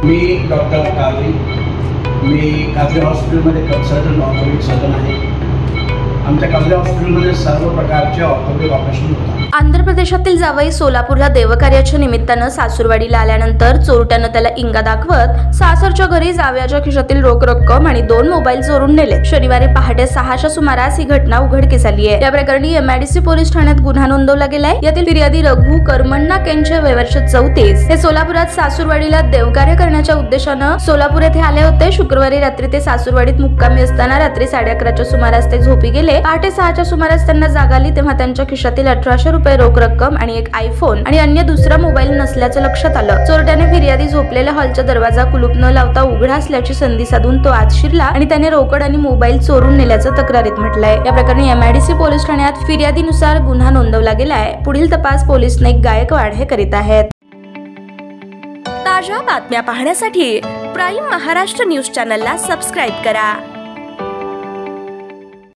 मी doctor Qadri, मी कादरी हॉस्पिटलमध्ये consultant orthopaedic surgeon आहे। आमच्या कादरी हॉस्पिटलमध्ये सर्व प्रकारचे ऑर्थोपेडिक ऑपरेशन होतात। आंध्र प्रदेशातील जावई सोलापूरला देवकार्याच्या निमित्तानं सासूरवाडीला आल्यानंतर चोरट्यानं त्याला इंगा दाखवत सासरच्या घरी जावयाच्या खिशातील रोख रक्कम आणि 2 मोबाईल चोरून नेले। शनिवारी पहाटे 6च्या सुमारास ही घटना उघडकीस आली आहे। या प्रकरणी एमआयडीसी पोलीस ठाण्यात गुन्हा नोंदवला गेलाय। यातील फिर्यादी रघु करमण्णा केंचे वय वर्ष 34 हे सोलापुरात सासूरवाडीला देवकार्य करण्याच्या उद्देशानं सोलापूर येथे आले होते। शुक्रवारी रात्री ते सासूरवाडीत मुक्कामी असताना रात्री 11:30च्या सुमारास ते झोपी गेले। पहाटे 6च्या सुमारास त्यांना जाग आली तेव्हा त्यांच्या खिशातील 1800 रुपये रोख रक्कम आणि एक आयफोन आणि अन्य दुसरा मोबाईल नसल्याचं लक्षात आलं। चोरट्याने फिर्यादी झोपलेल्या हॉलचा दरवाजा कुलूप न लावता उघडा असल्याची संधी साधून तो आत शिरला आणि त्याने रोकड आणि मोबाईल चोरून नेल्याचं तक्रारीत म्हटलंय। या प्रकरणी एमआयडीसी पोलीस ठाण्यात फिर्यादीनुसार गुन्हा नोंदवला गेलाय। पुढील तपास पोलीस नाईक गायकवाड हे करीत आहेत। ताज्या बातम्या पाहण्यासाठी प्राईम महाराष्ट्र न्यूज चॅनलला सबस्क्राईब करा।